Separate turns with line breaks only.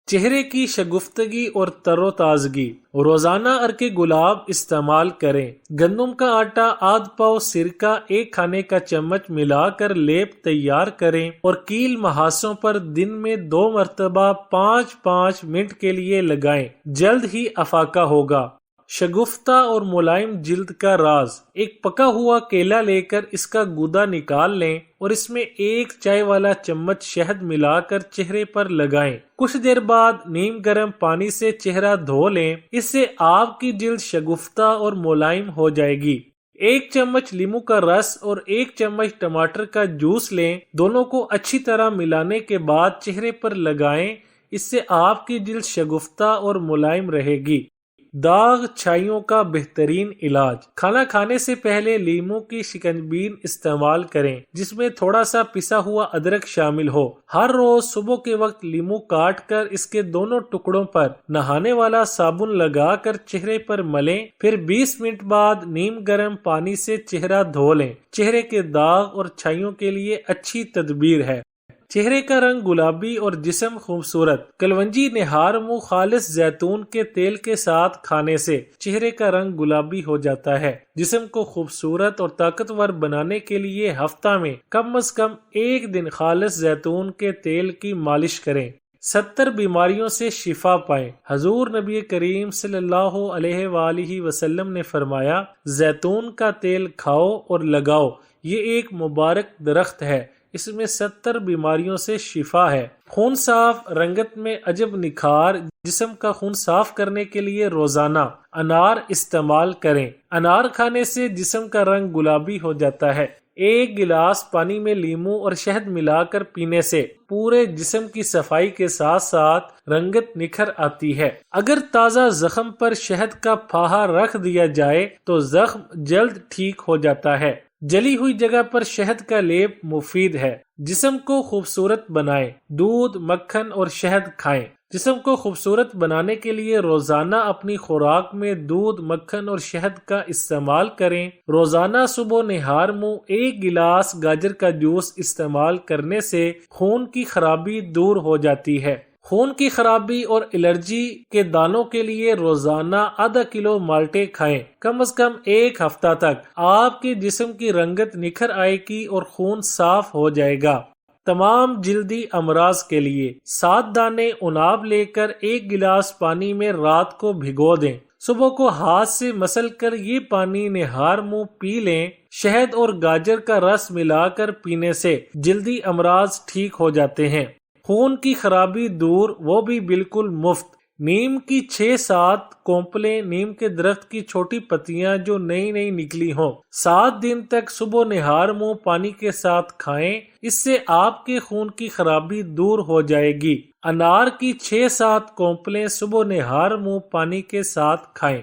چہرے کی شگفتگی اور تر و تازگی، روزانہ عرق گلاب استعمال کریں۔ گندم کا آٹا آدھ پاؤ، سرکہ 1 کھانے کا چمچ ملا کر لیپ تیار کریں اور کیل محاسوں پر دن میں 2 مرتبہ 5-5 منٹ کے لیے لگائیں، جلد ہی افاقہ ہوگا۔ شگفتہ اور ملائم جلد کا راز: ایک پکا ہوا کیلا لے کر اس کا گودا نکال لیں اور اس میں 1 چائے والا چمچ شہد ملا کر چہرے پر لگائیں۔ کچھ دیر بعد نیم گرم پانی سے چہرہ دھو لیں، اس سے آپ کی جلد شگفتہ اور ملائم ہو جائے گی۔ 1 چمچ لیموں کا رس اور 1 چمچ ٹماٹر کا جوس لیں، دونوں کو اچھی طرح ملانے کے بعد چہرے پر لگائیں، اس سے آپ کی جلد شگفتہ اور ملائم رہے گی۔ داغ چھائیوں کا بہترین علاج: کھانا کھانے سے پہلے لیموں کی شکنجبین استعمال کریں، جس میں تھوڑا سا پسا ہوا ادرک شامل ہو۔ ہر روز صبح کے وقت لیموں کاٹ کر اس کے دونوں ٹکڑوں پر نہانے والا صابن لگا کر چہرے پر ملیں، پھر 20 منٹ بعد نیم گرم پانی سے چہرہ دھو لیں۔ چہرے کے داغ اور چھائیوں کے لیے اچھی تدبیر ہے۔ چہرے کا رنگ گلابی اور جسم خوبصورت: کلونجی نہار منہ خالص زیتون کے تیل کے ساتھ کھانے سے چہرے کا رنگ گلابی ہو جاتا ہے۔ جسم کو خوبصورت اور طاقتور بنانے کے لیے ہفتہ میں کم از کم 1 دن خالص زیتون کے تیل کی مالش کریں۔ 70 بیماریوں سے شفا پائیں: حضور نبی کریم صلی اللہ علیہ وآلہ وسلم نے فرمایا، زیتون کا تیل کھاؤ اور لگاؤ، یہ ایک مبارک درخت ہے، اس میں 70 بیماریوں سے شفا ہے۔ خون صاف، رنگت میں عجب نکھار: جسم کا خون صاف کرنے کے لیے روزانہ انار استعمال کریں۔ انار کھانے سے جسم کا رنگ گلابی ہو جاتا ہے۔ 1 گلاس پانی میں لیموں اور شہد ملا کر پینے سے پورے جسم کی صفائی کے ساتھ ساتھ رنگت نکھر آتی ہے۔ اگر تازہ زخم پر شہد کا پھاہا رکھ دیا جائے تو زخم جلد ٹھیک ہو جاتا ہے۔ جلی ہوئی جگہ پر شہد کا لیپ مفید ہے۔ جسم کو خوبصورت بنائیں: دودھ، مکھن اور شہد کھائیں۔ جسم کو خوبصورت بنانے کے لیے روزانہ اپنی خوراک میں دودھ، مکھن اور شہد کا استعمال کریں۔ روزانہ صبح نہار منہ 1 گلاس گاجر کا جوس استعمال کرنے سے خون کی خرابی دور ہو جاتی ہے۔ خون کی خرابی اور الرجی کے دانوں کے لیے روزانہ ½ کلو مالٹے کھائیں۔ کم از کم 1 ہفتہ تک آپ کے جسم کی رنگت نکھر آئے گی اور خون صاف ہو جائے گا۔ تمام جلدی امراض کے لیے 7 دانے عناب لے کر 1 گلاس پانی میں رات کو بھگو دیں۔ صبح کو ہاتھ سے مسل کر یہ پانی نہار منہ پی لیں۔ شہد اور گاجر کا رس ملا کر پینے سے جلدی امراض ٹھیک ہو جاتے ہیں۔ خون کی خرابی دور، وہ بھی بالکل مفت۔ نیم کی 6-7 کونپلیں، نیم کے درخت کی چھوٹی پتیاں جو نئی نکلی ہوں، 7 دن تک صبح نہار منہ پانی کے ساتھ کھائیں، اس سے آپ کے خون کی خرابی دور ہو جائے گی۔ انار کی 6-7 کونپلیں صبح نہار منہ پانی کے ساتھ کھائیں۔